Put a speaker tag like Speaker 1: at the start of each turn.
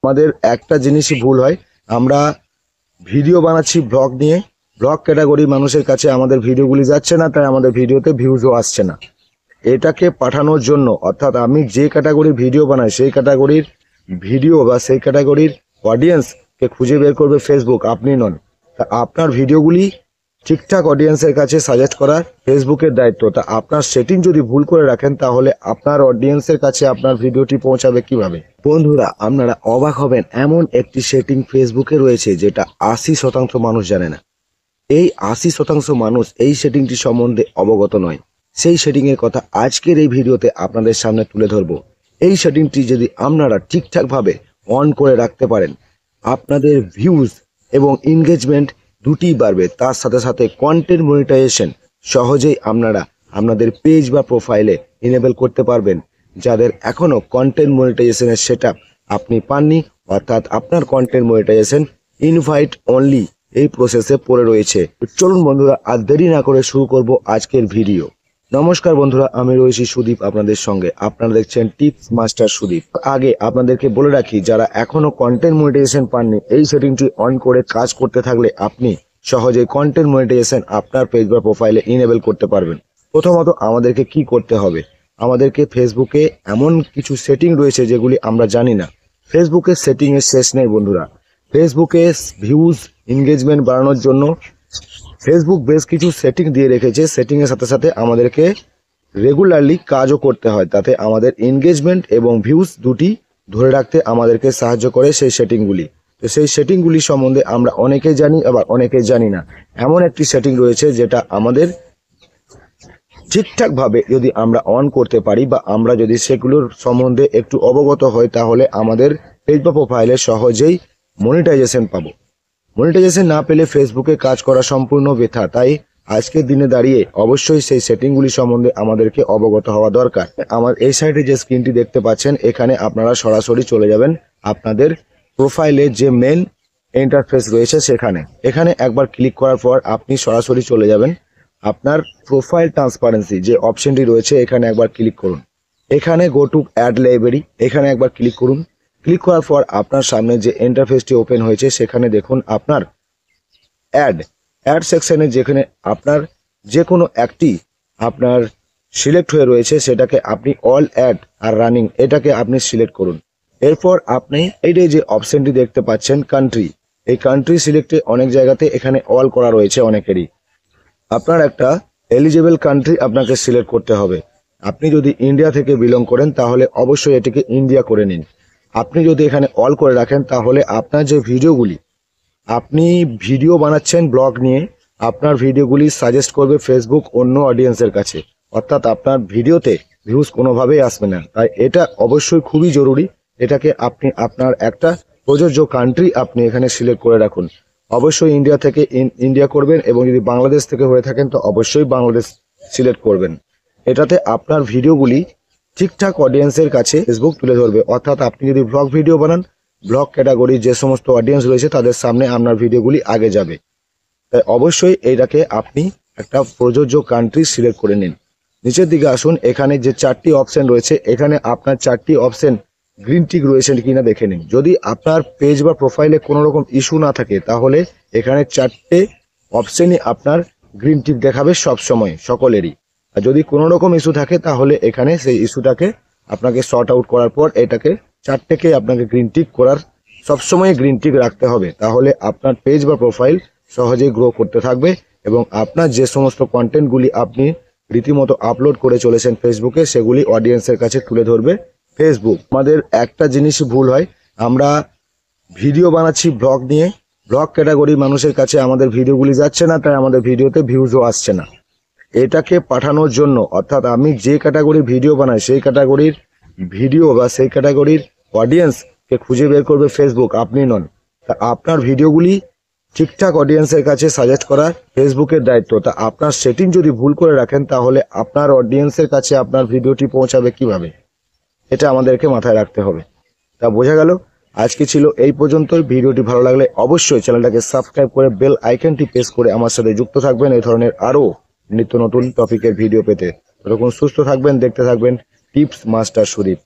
Speaker 1: আমাদের একটা জিনিসই ভুল হয়, আমরা ভিডিও বানাচ্ছি ব্লগ নিয়ে, ব্লগ ক্যাটাগরি মানুষের কাছে আমাদের ভিডিওগুলি যাচ্ছে না, তাই আমাদের ভিডিওতে ভিউজও আসছে না। এটাকে পাঠানোর জন্য, অর্থাৎ আমি যে ক্যাটাগরির ভিডিও বানাই সেই ক্যাটাগরির ভিডিও বা সেই ক্যাটাগরির অডিয়েন্সকে খুঁজে বের করবে ফেসবুক, আপনি নন। তা আপনার ভিডিওগুলি ঠিকঠাক অডিয়েন্সের কাছে সাজেস্ট করা ফেসবুকের দায়িত্ব। তা আপনার সেটিং যদি ভুল করে রাখেন তাহলে আপনার অডিয়েন্সের কাছে আপনার ভিডিওটি পৌঁছাবে কিভাবে? বন্ধুরা, আপনারা অবাক হবেন, এমন একটি সেটিং ফেসবুকে রয়েছে যেটা 80% মানুষ জানে না। এই 80% মানুষ এই সেটিংটি সম্বন্ধে অবগত নয়। সেই সেটিংয়ের কথা আজকের এই ভিডিওতে আপনাদের সামনে তুলে ধরব। এই সেটিংটি যদি আপনারা ঠিকঠাকভাবে অন করে রাখতে পারেন, আপনাদের ভিউজ এবং এনগেজমেন্ট দুটিই বাড়বে। তার সাথে সাথে কন্টেন্ট মনিটাইজেশন সহজেই আপনারা আপনাদের পেজ বা প্রোফাইলে এনেবল করতে পারবেন। যাদের এখনও কন্টেন্ট মনিটাইজেশনের সেটআপ আপনি পাননি, অর্থাৎ আপনার কন্টেন্ট মনিটাইজেশন ইনভাইট অনলি এই প্রসেসে পড়ে রয়েছে। চলুন বন্ধুরা, আর দেরি না করে শুরু করব আজকের ভিডিও। নমস্কার বন্ধুরা, আমি রয়েছি সুদীপ আপনাদের সঙ্গে। আপনারা দেখছেন টিপস মাস্টার সুদীপ। আগে আপনাদেরকে বলে রাখি, যারা এখনো কন্টেন্ট মনিটাইজেশন পাননি, এই সেটিংটি অন করে কাজ করতে থাকলে আপনি সহজেই কন্টেন্ট মনিটাইজেশন আপনার পেজ বা প্রোফাইলে ইনেবল করতে পারবেন। প্রথমত আমাদেরকে কি করতে হবে? আমাদেরকে ফেসবুকে এমন কিছু সেটিং রয়েছে যেগুলি আমরা জানি না। ফেসবুকের সেটিংয়ের শেষ নেই বন্ধুরা। ফেসবুকে ভিউজ এনগেজমেন্ট বাড়ানোর জন্য ফেসবুক বেশ কিছু সেটিং দিয়ে রেখেছে। সেটিংয়ের সাথে সাথে আমাদেরকে রেগুলারলি কাজও করতে হয়, তাতে আমাদের এনগেজমেন্ট এবং ভিউজ দুটি ধরে রাখতে আমাদেরকে সাহায্য করে সেই সেটিংগুলি। তো সেই সেটিংগুলি সম্বন্ধে আমরা অনেকেই জানি, আবার অনেকেই জানি না। এমন একটি সেটিং রয়েছে যেটা আমাদের ঠিকঠাকভাবে যদি আমরা অন করতে পারি বা আমরা যদি সেগুলোর সম্বন্ধে একটু অবগত হই, তাহলে আমাদের পেজ বা প্রোফাইলে সহজেই মনিটাইজেশন পাবো। মনিটাইজেশন না পেলে ফেসবুকে কাজ করা সম্পূর্ণ বৃথা। তাই আজকের দিনে দাঁড়িয়ে অবশ্যই সেই সেটিংগুলি সম্বন্ধে আমাদেরকে অবগত হওয়া দরকার। আমার এই সাইডে যে স্ক্রিনটি দেখতে পাচ্ছেন, এখানে আপনারা সরাসরি চলে যাবেন আপনাদের প্রোফাইলে যে মেন ইন্টারফেস রয়েছে সেখানে। এখানে একবার ক্লিক করার পর আপনি সরাসরি চলে যাবেন আপনার প্রোফাইল ট্রান্সপারেন্সি যে অপশনটি রয়েছে, এখানে একবার ক্লিক করুন। এখানে গো টু অ্যাড লাইব্রেরি, এখানে একবার ক্লিক করুন। ক্লিক করার পর আপনার সামনে যে ইন্টারফেসটি ওপেন হয়েছে, সেখানে দেখুন আপনার অ্যাড সেকশনে যেখানে আপনার যে কোনো একটি আপনার সিলেক্ট হয়ে রয়েছে, সেটাকে আপনি অল অ্যাড আর রানিং এটাকে আপনি সিলেক্ট করুন। এরপর আপনি এই যে অপশনটি দেখতে পাচ্ছেন কান্ট্রি, এই কান্ট্রি সিলেক্টে অনেক জায়গাতে এখানে অল করা রয়েছে অনেকেরই। আপনার একটা এলিজিবল কান্ট্রি আপনাকে সিলেক্ট করতে হবে। আপনি যদি ইন্ডিয়া থেকে বিলং করেন তাহলে অবশ্যই এটিকে ইন্ডিয়া করে নিন। আপনি যদি এখানে অল করে রাখেন তাহলে আপনার যে ভিডিওগুলি আপনি ভিডিও বানাচ্ছেন ব্লগ নিয়ে, আপনার ভিডিওগুলি সাজেস্ট করবে ফেসবুক অন্য অডিয়েন্সের কাছে, অর্থাৎ আপনার ভিডিওতে ভিউজ কোনোভাবেই আসবে না। তাই এটা অবশ্যই খুবই জরুরি। এটাকে আপনি আপনার একটা প্রযোজ্য কান্ট্রি আপনি এখানে সিলেক্ট করে রাখুন। অবশ্যই ইন্ডিয়া থেকে ইন্ডিয়া করবেন, এবং যদি বাংলাদেশ থেকে হয়ে থাকেন তো অবশ্যই বাংলাদেশ সিলেক্ট করবেন। এটাতে আপনার ভিডিওগুলি ঠিকঠাক অডিয়েন্সের কাছে ফেসবুক তুলে ধরবে। অর্থাৎ আপনি যদি ব্লগ ভিডিও বানান, ব্লগ ক্যাটাগরির যে সমস্ত অডিয়েন্স রয়েছে তাদের সামনে আপনার ভিডিওগুলি আগে যাবে। তাই অবশ্যই এইটাকে আপনি একটা প্রযোজ্য কান্ট্রি সিলেক্ট করে নিন। নিচের দিকে আসুন, এখানে যে 4টি অপশন রয়েছে, এখানে আপনার 4টি অপশন গ্রিন টিক রয়েছে কিনা দেখে নিন। যদি আপনার পেজ বা প্রোফাইলে কোনো রকম ইস্যু না থাকে তাহলে এখানে 4টে অপশনই আপনার গ্রিন টিক দেখাবে সব সময় সকলেরই। আর যদি কোনো রকম ইস্যু থাকে তাহলে এখানে সেই ইস্যুটাকে আপনাকে সর্ট আউট করার পর এটাকে 4টেকে আপনাকে গ্রিন টিক করার, সবসময় গ্রিন টিক রাখতে হবে। তাহলে আপনার পেজ বা প্রোফাইল সহজেই গ্রো করতে থাকবে, এবং আপনার যে সমস্ত কন্টেন্টগুলি আপনি রীতিমতো আপলোড করে চলেছেন ফেসবুকে, সেগুলি অডিয়েন্সের কাছে তুলে ধরবে ফেসবুক। আমাদের একটা জিনিসই ভুল হয়, আমরা ভিডিও বানাচ্ছি ব্লগ নিয়ে, ব্লগ ক্যাটাগরি মানুষের কাছে আমাদের ভিডিওগুলি যাচ্ছে না, তাই আমাদের ভিডিওতে ভিউজও আসছে না। এটাকে পাঠানোর জন্য, অর্থাৎ আমি যে ক্যাটাগরির ভিডিও বানাই সেই ক্যাটাগরির ভিডিও বা সেই ক্যাটাগরির অডিয়েন্সকে খুঁজে বের করবে ফেসবুক, আপনি নন। তা আপনার ভিডিওগুলি ঠিকঠাক অডিয়েন্সের কাছে সাজেস্ট করা ফেসবুকের দায়িত্ব। তা আপনার সেটিং যদি ভুল করে রাখেন তাহলে আপনার অডিয়েন্সের কাছে আপনার ভিডিওটি পৌঁছাবে কিভাবে? এটা আমাদেরকে মাথায় রাখতে হবে। তা বোঝা গেল। আজকে ছিল এই পর্যন্তই। ভিডিওটি ভালো লাগলে অবশ্যই চ্যানেলটাকে সাবস্ক্রাইব করে বেল আইকনটি প্রেস করে আমার সাথে যুক্ত থাকবেন এই ধরনের আরও নিত্য নতুন টপিকের ভিডিও পেতে। ততক্ষণ সুস্থ থাকবেন, দেখতে থাকবেন টিপস মাস্টার সুদীপ।